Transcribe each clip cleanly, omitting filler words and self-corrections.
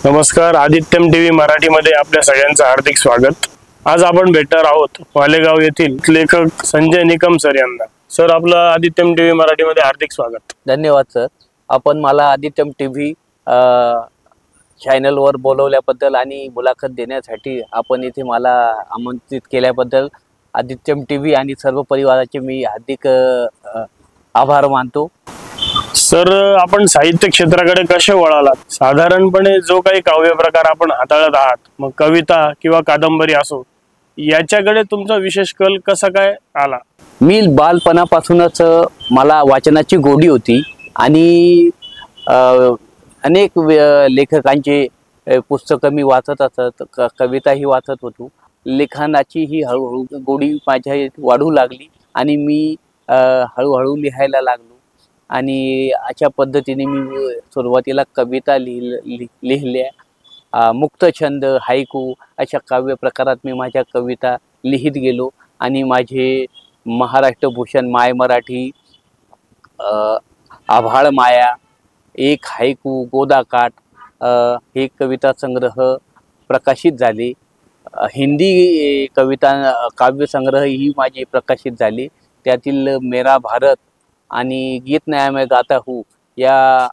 नमस्कार, आदित्यम टीव्ही मराठीमध्ये आपल्या सगळ्यांचं हार्दिक स्वागत। आज आपण भेटणार आहोत मालेगाव येथील लेखक संजय निकम सर यांना। सर, आपलं आदित्यम टीव्ही मराठीमध्ये हार्दिक स्वागत। धन्यवाद सर। आपण मला आदित्यम टीव्ही चॅनलवर बोलवल्याबद्दल आणि मुलाखत देण्यासाठी आपण इथे मला आमंत्रित केल्याबद्दल आदित्यम टीव्ही आणि सर्व परिवाराचे मी हार्दिक आभार मानतो। सर, आपण साहित्य क्षेत्राकडे कसे वळालात? साधारणपणे जो काही काव्य प्रकार आपण हाताळत आहात, मग कविता किंवा कादंबरी असो, याच्याकडे तुमचा विशेष कल कसा काय आला? मी बालपणापासूनच मला वाचनाची गोडी होती आणि अनेक लेखकांचे पुस्तकं मी वाचत असत, कविताही वाचत होतो। लेखनाची ही हळूहळू गोडी माझ्या वाढू लागली आणि मी हळूहळू लिहायला लागलो आणि अशा पद्धतीने मी सुरुवातीला कविता लिहिल्या। मुक्तछंद, हायकू अशा काव्य प्रकारात मी माझ्या कविता लिहित गेलो आणि माझे महाराष्ट्रभूषण, माय मराठी, आभाळ माया, एक हायकू, गोदाकाठ हे कविता संग्रह प्रकाशित झाले। हिंदी कविता काव्य संग्रह ही माझे प्रकाशित झाले। त्यातील मेरा भारत आणि गीत नया मैं गाता हूँ या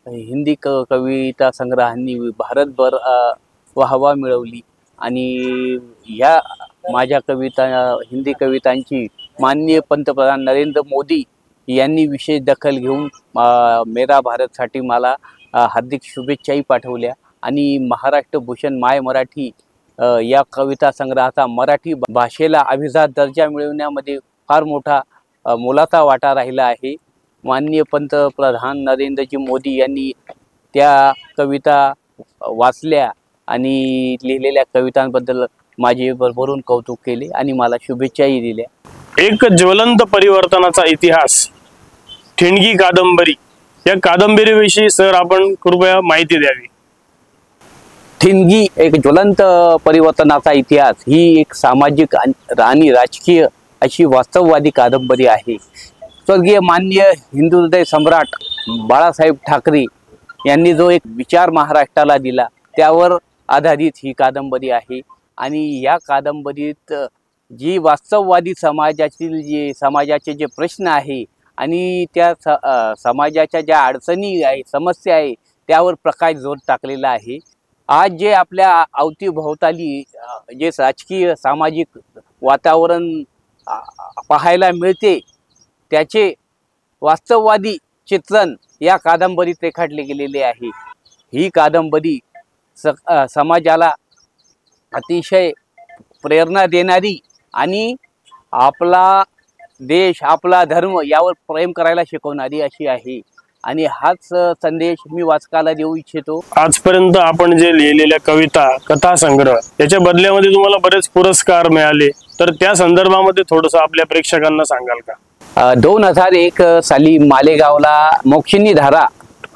हिंदी कविता संग्रहांनी भारतभर वाहवा मिळवली आणि ह्या माझ्या कविता, हिंदी कवितांची माननीय पंतप्रधान नरेंद्र मोदी यांनी विशेष दखल घेऊन मेरा भारतसाठी मला हार्दिक शुभेच्छाही पाठवल्या आणि महाराष्ट्रभूषण माय मराठी या कविता संग्रहाचा मराठी भाषेला अभिजात दर्जा मिळवण्यामध्ये फार मोठा मोलाचा वाटा राहिला आहे। माननीय पंतप्रधान नरेंद्रजी मोदी यांनी त्या कविता वाचल्या आणि लिहिलेल्या कवितांबद्दल माझे भरभरून कौतुक केले आणि मला शुभेच्छाही दिल्या। एक ज्वलंत परिवर्तनाचा इतिहास, ठिणगी कादंबरी, या कादंबरीविषयी सर आपण कृपया माहिती द्यावी। ठिणगी एक ज्वलंत परिवर्तनाचा इतिहास ही एक सामाजिक आणि राजकीय अशी वास्तववादी कादंबरी आहे। स्वर्गीय माननीय हिंदू हृदय सम्राट बाळासाहेब ठाकरे यांनी जो एक विचार महाराष्ट्राला दिला, त्यावर आधारित ही कादंबरी आहे आणि या कादंबरीत जी वास्तववादी समाजाचे जे प्रश्न आहे आणि त्या समाजाच्या ज्या अडचणी आहे, समस्या आहे, त्यावर प्रकाश जोर टाकलेला आहे। आज जे आपल्या अवतीभोवताली जे राजकीय सामाजिक वातावरण पाहायला मिळते, त्याचे वास्तववादी चित्रण या कादंबरीत रेखाटले गेलेले आहे। ही कादंबरी समाजाला अतिशय प्रेरणा देणारी आणि आपला देश, आपला धर्म यावर प्रेम करायला शिकवणारी अशी आहे आणि हाच संदेश मी वाचकाला देऊ इच्छितो। आजपर्यंत आपण जे लिहिलेल्या कविता, कथा संग्रह याच्या बदल्यामध्ये तुम्हाला बरेच पुरस्कार मिळाले, तर त्या संदर्भामध्ये थोडंसं आपल्या प्रेक्षकांना सांगाल का? 2001 साली मालेगावला मोक्षिनी धारा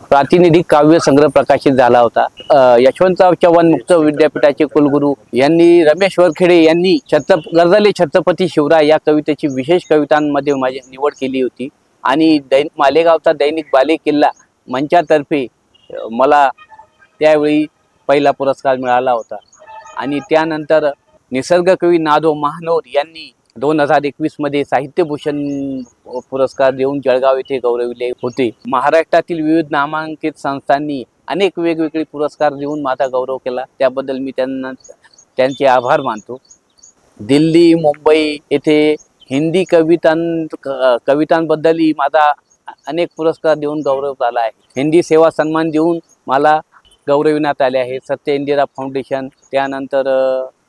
प्रातिनिधिक काव्य संग्रह प्रकाशित झाला होता। यशवंतराव चव्हाण मुक्त विद्यापीठाचे कुलगुरू यांनी, रमेश वरखेडे यांनी गरजले छत्रपती शिवराय या कवितेची विशेष कवितांमध्ये माझी निवड केली होती आणि मालेगावचा दैनिक बालेकिल्ला मंचातर्फे मला त्यावेळी पहिला पुरस्कार मिळाला होता आणि त्यानंतर निसर्गकवी नादो महानोर यांनी 2021 मध्ये साहित्यभूषण पुरस्कार देऊन जळगाव येथे गौरविले होते। महाराष्ट्रातील विविध नामांकित संस्थांनी अनेक वेगवेगळे पुरस्कार देऊन माझा गौरव केला, त्याबद्दल मी त्यांचे आभार मानतो। दिल्ली, मुंबई येथे हिंदी कवितांबद्दलही माझा अनेक पुरस्कार देऊन गौरव झाला आहे। हिंदी सेवा सन्मान देऊन मला गौरविण्यात आले आहे। सत्य इंदिरा फाउंडेशन, त्यानंतर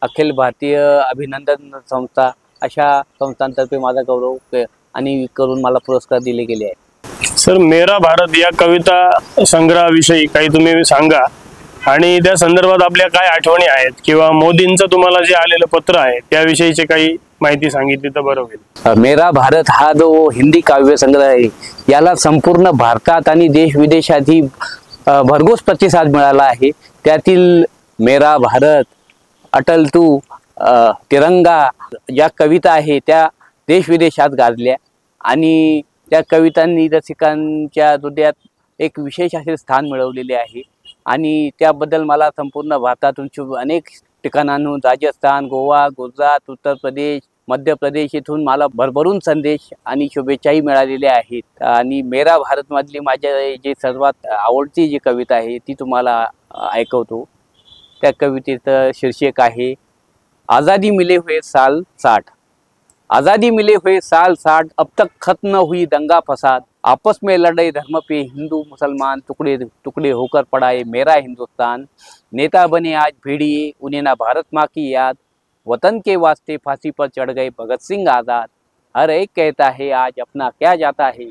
अखिल भारतीय अभिनंदन संस्था अशा संस्थांतर्फे माझा गौरव आणि करून मला पुरस्कार दिले गेले आहेत। सर, मेरा भारत या कविता संग्रहाविषयी काही तुम्ही सांगा आणि त्या संदर्भात आपल्या काय आठवणी आहेत किंवा मोदींचं तुम्हाला जे आलेलं पत्र आहे त्याविषयीचे काही माहिती सांगितली तर बरं होईल। मेरा भारत हा जो हिंदी काव्य संग्रह आहे, याला संपूर्ण भारतात आणि देश विदेशातही भरघोस प्रतिसाद मिळाला आहे। त्यातील मेरा भारत, अटल तू, तिरंगा या कविता आहे त्या देश विदेशात गाजल्या आणि त्या कवितांनी रसिकांच्या हृदयात एक विशेष असे स्थान मिळवलेले आहे। आणि त्याबद्दल मला संपूर्ण भारतातून अनेक ठिकाणांहून राजस्थान, गोवा, गुजरात, उत्तर प्रदेश, मध्य प्रदेश इथून मला भरभरून संदेश आणि शुभेच्छाही मिळालेल्या आहेत. आणि मेरा भारतमधली माझ्या जे सर्वात आवडती जी कविता आहे ती तुम्हाला ऐकवतो. त्या कवितेचं शीर्षक आहे आज़ादी मिले हुए साल 60. आज़ादी मिले हुए साल 60, अब तक खत्म न हुई दंगा फसाद, आपस में लड़े धर्म पे हिंदू मुसलमान, टुकड़े टुकड़े होकर पड़ा है मेरा हिंदुस्तान, नेता बने आज भेड़िए उन्हें ना भारत माँ की याद, वतन के वास्ते फांसी पर चढ़ गए भगत सिंह आज़ाद, हर एक कहता है आज अपना क्या जाता है,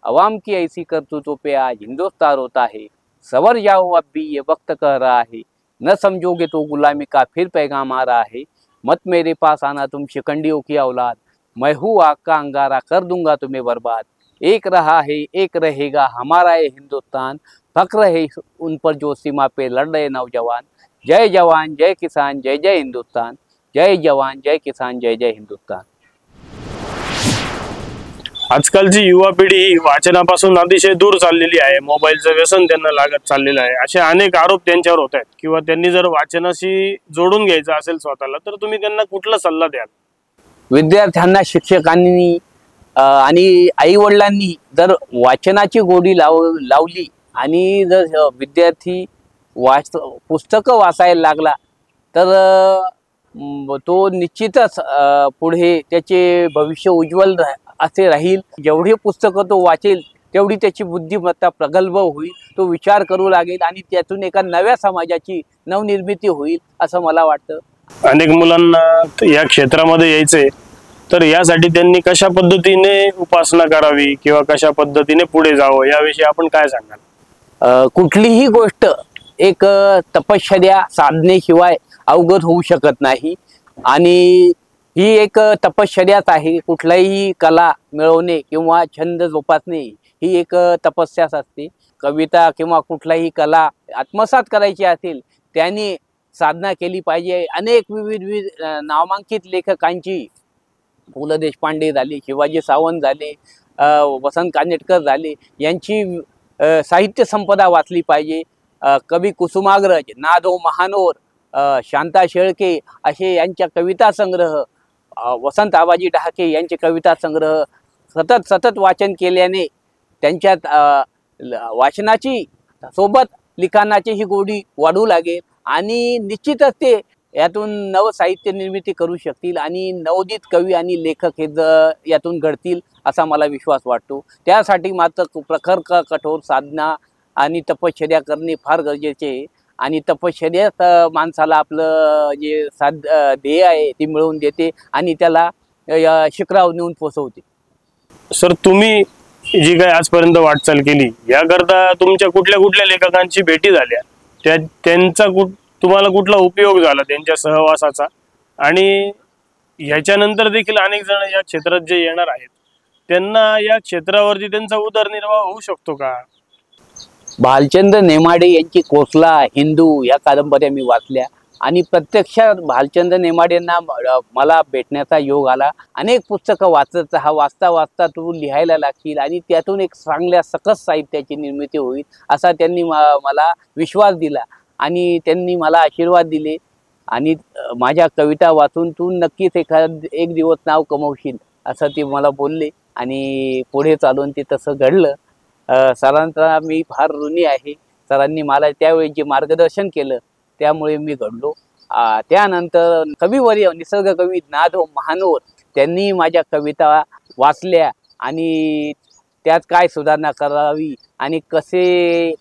अवाम की ऐसी करतूतों पे आज हिंदुस्तान रोता है, सवर जाओ अब भी ये वक्त कह रहा है, न समझोगे तो गुलामी का फिर पैगाम आ रहा है, मत मेरे पास आना तुम शिकंडियों की औलाद, मैं हूँ आग का अंगारा कर दूंगा तुम्हें बर्बाद, एक रहा है एक रहेगा हमारा ये हिंदुस्तान, फक्र है उन पर जो सीमा पे लड़ रहे नौजवान, जय जवान जय किसान जय जय हिंदुस्तान, जय जवान जय किसान जय जय हिंदुस्तान. आजकालची युवा पिढी ही वाचनापासून अतिशय दूर चाललेली आहे. मोबाईलचं व्यसन त्यांना लागत चाललेलं आहे. असे अनेक आरोप त्यांच्यावर होत आहेत. किंवा त्यांनी जर वाचनाशी जोडून घ्यायचं असेल स्वतःला तर तुम्ही त्यांना कुठला सल्ला द्याल? विद्यार्थ्यांना शिक्षकांनी आणि आई वडिलांनी जर वाचनाची गोडी लावली आणि जर विद्यार्थी पुस्तकं वाचायला लागला तर तो निश्चितच पुढे त्याचे भविष्य उज्ज्वल असे राहील. जेवढे पुस्तकं तो वाचेल तेवढी त्याची बुद्धिमत्ता प्रगल्भ होईल, तो विचार करू लागेल आणि त्यातून एका नव्या समाजाची नवनिर्मिती होईल असं मला वाटतं. अनेक मुलांना या क्षेत्रामध्ये यायचंय तर यासाठी त्यांनी कशा पद्धतीने उपासना करावी किंवा कशा पद्धतीने पुढे जावं याविषयी आपण काय सांगाल? कुठलीही गोष्ट एक तपश्चर्या साधनेशिवाय अवगत होऊ शकत नाही आणि ही एक तपश्चर्याच आहे. कुठलाही कला मिळवणे किंवा छंद जोपासणे ही एक तपस्याच असते. कविता किंवा कुठलाही कला आत्मसात करायची असेल त्यांनी साधना केली पाहिजे. अनेक विविध नामांकित लेखकांची पु ल देशपांडे झाले, शिवाजी सावंत झाले, वसंत कानेटकर झाले यांची साहित्य संपदा वाचली पाहिजे. कवी कुसुमाग्रज, नादो महानोर, शांता शेळके असे यांच्या कविता संग्रह, वसंत आबाजी डहाके यांचे कविता संग्रह सतत वाचन केल्याने त्यांच्यात वाचनाची सोबत लिखाणाची ही गोडी वाढू लागेल आणि निश्चितच ते यातून नव साहित्य निर्मिती करू शकतील आणि नवोदित कवी आणि लेखक हे यातून घडतील असा मला विश्वास वाटतो. त्यासाठी मात्र प्रखर कठोर साधना आणि तपश्चर्या करणे फार गरजेचे आहे आणि तपश्चर्याच माणसाला आपलं जे ध्येय आहे ते मिळवून देते आणि त्याला शिखरावर नेऊन पोचवते. सर, तुम्ही जी काही आजपर्यंत वाटचाल केली याकरता तुमच्या कुठल्या कुठल्या लेखकांची भेटी झाल्या, त्यांचा तुम्हाला कुठला उपयोग झाला त्यांच्या सहवासाचा, आणि ह्याच्यानंतर देखील अनेक जण या क्षेत्रात जे येणार आहेत त्यांना या क्षेत्रावरती त्यांचा उदरनिर्वाह होऊ शकतो का? भालचंद्र नेमाडे यांची कोसला, हिंदू या कादंबऱ्या मी वाचल्या आणि प्रत्यक्षात भालचंद्र नेमाडेंना मला भेटण्याचा योग आला. अनेक पुस्तकं वाचता तू लिहायला लागशील आणि त्यातून एक चांगल्या सकस साहित्याची निर्मिती होईल असा त्यांनी मला विश्वास दिला आणि त्यांनी मला आशीर्वाद दिले आणि माझ्या कविता वाचून तू नक्कीच एक दिवस नाव कमवशील असं ते मला बोलले आणि पुढे चालून ते तसं घडलं. सरांचा मी फार ऋणी आहे. सरांनी मला त्यावेळी जे मार्गदर्शन केलं त्यामुळे मी घडलो. त्यानंतर कविवर्य निसर्ग कवी नादो महानोर त्यांनी माझ्या कविता वाचल्या आणि त्यात काय सुधारणा करावी आणि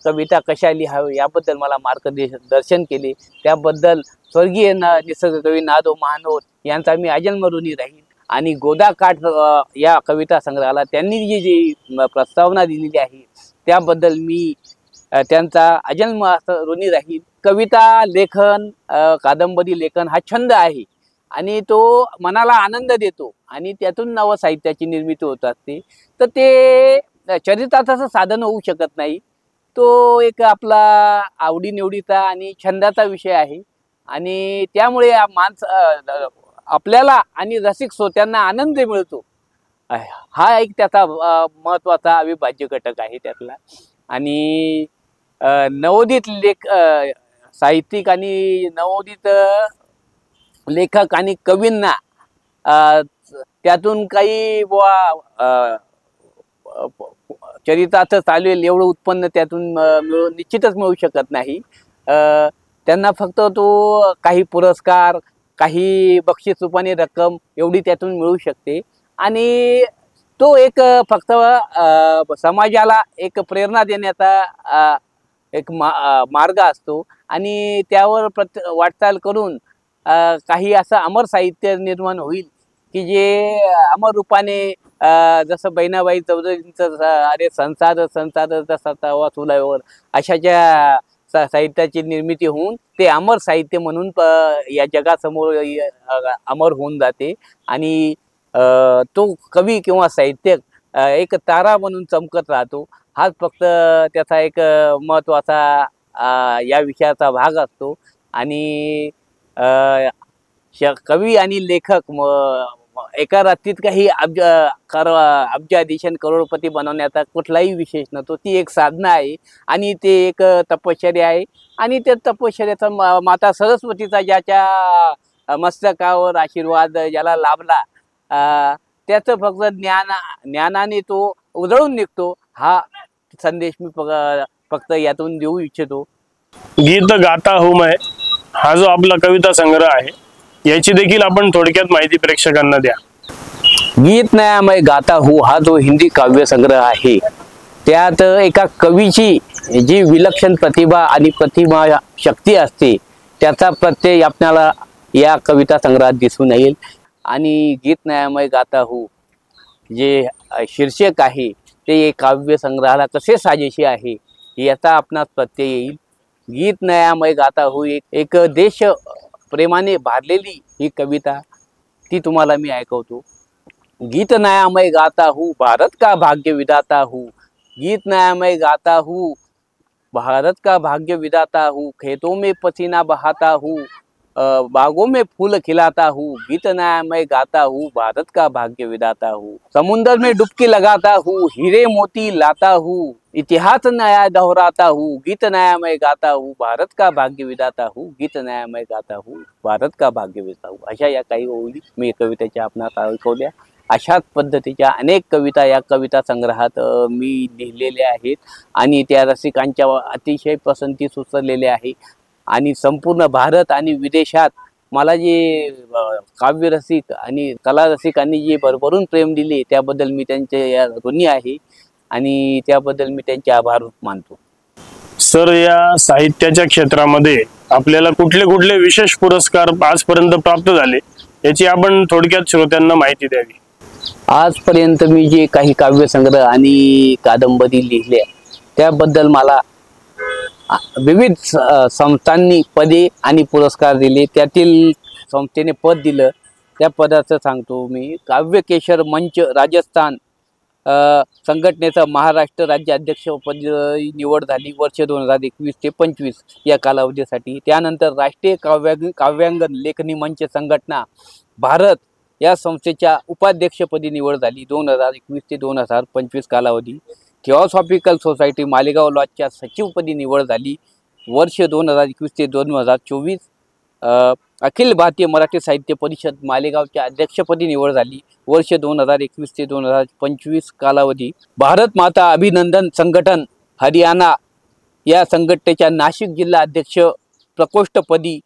कविता कशा लिहावी याबद्दल मला मार्गदर्शन केले. त्याबद्दल स्वर्गीय निसर्ग कवी नादो महानोर यांचा मी अजन्म ऋणी राहील आणि गोदा काठ या कविता संग्रहाला त्यांनी जी प्रस्तावना दिलेली आहे त्याबद्दल मी त्यांचा अजन्म ऋणी राहील. कविता लेखन, कादंबरी लेखन हा छंद आहे आणि तो मनाला आनंद देतो आणि त्यातून नव साहित्याची निर्मिती होत असते. तर ते चरित्राचं साधन होऊ शकत नाही. तो एक आपला आवडीनिवडीचा आणि छंदाचा विषय आहे आणि त्यामुळे आपल्याला आणि रसिक श्रोत्यांना आनंद मिळतो. हा एक त्याचा महत्त्वाचा अविभाज्य घटक आहे त्यातला. आणि नवोदित साहित्यिक आणि नवोदित लेखक आणि कवींना अ, त्यातून काही चरितार्थ चालेल एवढं उत्पन्न त्यातून निश्चितच मिळू शकत नाही. त्यांना फक्त तो काही पुरस्कार, काही बक्षीस रूपाने रक्कम एवढी त्यातून मिळू शकते आणि तो एक फक्त समाजाला एक प्रेरणा देण्याचा एक मार्ग असतो आणि त्यावर वाटचाल करून काही असं अमर साहित्य निर्माण होईल की जे अमर रूपाने जसं बहिणाबाई चौधरींचं अरे संसार संसार जसा तवा चुलावर अशा ज्या साहित्याची निर्मिती होऊन ते अमर साहित्य म्हणून या जगासमोर अमर होऊन जाते आणि तो कवी किंवा साहित्यक एक तारा म्हणून चमकत राहतो. हाच फक्त त्याचा एक महत्त्वाचा या विषयाचा भाग असतो आणि कवी आणि लेखक एका रात्रीत काही अब्जाधीश करोडपती बनवण्याचा कुठलाही विशेष नसतो. ती एक साधना आहे आणि ते एक तपश्चर्या आहे आणि त्या तपश्चर्याचा माता सरस्वतीचा ज्याच्या मस्तकावर आशीर्वाद ज्याला लाभला त्याचं फक्त ज्ञानाने तो उजळून निघतो. हा संदेश मी फक्त यातून देऊ इच्छितो. गीत गाता हूं मैं हा जो आपला कविता संग्रह आहे याची देखील आपण थोडक्यात माहिती प्रेक्षकांना द्या. गीत नया मैं गाता हूँ हा जो हिंदी काव्य संग्रह आहे त्यात एका कवीची जी विलक्षण प्रतिभा आणि प्रतिमा शक्ती असते त्याचा प्रत्यय आपल्याला या कविता संग्रहात दिसून येईल. आणि गीत नया मैं गाता हूँ जे शीर्षक आहे ते काव्य संग्रहाला कसे साजेशी आहे याचा आपणास प्रत्यय येईल. गीत नया मैं गाता हूँ एक देश प्रेमाने भारलेली ही कविता ती तुम्हाला मी ऐकवतो. गीत नया मैं गाता हूँ भारत का भाग्य विधाता हूँ. गीत नया मैं गाता हूँ भारत का भाग्य विधाता हूँ. खेतों में पसीना बहाता हूँ बागों में फूल खिलाता हूँ. गीत नया मैं गाता हूँ भारत का भाग्य विधाता हूँ. समुंदर में डुबकी लगाता हूँ हीरे मोती लाता हूँ. इतिहास नया दोहराता हूँ. गीत नया मैं गाता हूँ भारत का भाग्य विधाता हूँ. गीत नया मैं गाता हूँ भारत का भाग्य विधाता हूँ. अशा या काही ओळी मी कवितेच्या आपणास ऐकवल्या. अशाच पद्धतीच्या अनेक कविता या कविता संग्रहात मी लिहिलेल्या आहेत आणि त्या रसिकांच्या अतिशय पसंती सुचलेल्या आहे आणि संपूर्ण भारत आणि विदेशात मला जे काव्य रसिक आणि कला रसिकांनी जे भरभरून प्रेम दिले त्याबद्दल मी त्यांचे या ऋणी आहे आणि त्याबद्दल मी त्यांचे आभार मानतो. सर, या साहित्याच्या क्षेत्रामध्ये आपल्याला कुठले कुठले विशेष पुरस्कार आजपर्यंत प्राप्त झाले याची आपण थोडक्यात श्रोत्यांना माहिती द्यावी. आजपर्यंत मी जे काही काव्य संग्रह आणि कादंबरी लिहिल्या त्याबद्दल मला विविध संस्थांनी पदे आणि पुरस्कार दिले. त्यातील संस्थेने पद दिलं त्या पदाचं सांगतो मी. काव्य केशर मंच राजस्थान संघटनेचा महाराष्ट्र राज्य अध्यक्षपदी निवड झाली वर्ष 2021 ते 25 या कालावधीसाठी. त्यानंतर राष्ट्रीय काव्यांगण लेखनी मंच संघटना भारत या संस्थेच्या उपाध्यक्षपदी निवड झाली 2021 ते 2025 कालावधी. थिओसॉफिकल सोसायटी मालेगाव लॉजच्या सचिवपदी निवड झाली वर्ष 2021 ते 2024. अखिल भारतीय मराठी साहित्य परिषद मालेगावच्या अध्यक्षपदी निवड झाली वर्ष 2021 ते 2025 कालावधी. भारत माता अभिनंदन संघटन हरियाणा या संघटनेच्या नाशिक जिल्हा अध्यक्ष प्रकोष्ठपदी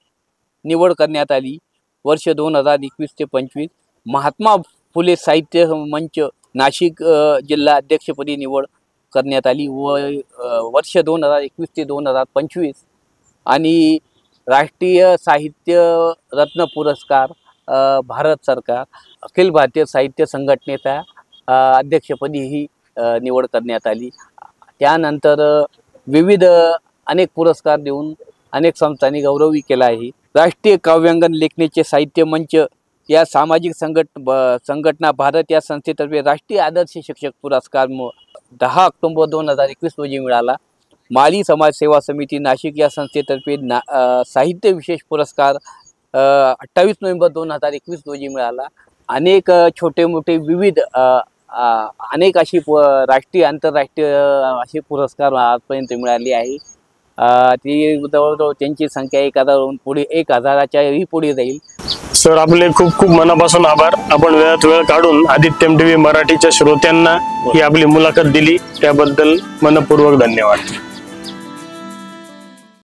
निवड करण्यात आली वर्ष 2021 ते 25. महात्मा फुले साहित्य मंच नाशिक जिल्हा अध्यक्षपदी निवड करण्यात आली वर्ष 2021 ते 2025. आणि राष्ट्रीय साहित्य रत्न पुरस्कार भारत सरकार अखिल भारतीय साहित्य संघटनेचा अध्यक्षपदी ही निवड करण्यात आली. त्यानंतर विविध अनेक पुरस्कार देऊन अनेक संस्थांनी गौरवही केला आहे. राष्ट्रीय काव्यांगण लेखनीचे साहित्य मंच या सामाजिक संघटना भारत या संस्थेतर्फे राष्ट्रीय आदर्श शिक्षक पुरस्कार 10 ऑक्टोबर 2021 रोजी मिळाला. माली समाज सेवा समिती नाशिक या संस्थेतर्फे साहित्य विशेष पुरस्कार 28 नोव्हेंबर 2021 रोजी मिळाला. अनेक छोटे मोठे विविध अनेक अशी राष्ट्रीय आंतरराष्ट्रीय असे पुरस्कार आजपर्यंत मिळाले आहे. ती जवळजवळ त्यांची संख्या 1000 पुढे 1000च्याही पुढे जाईल. सर आपले खूप खूप मनापासून आभार. आपण वेळात वेळ काढून आदित्य MTV मराठीच्या श्रोत्यांना ही आपली मुलाखत दिली त्याबद्दल मनपूर्वक धन्यवाद.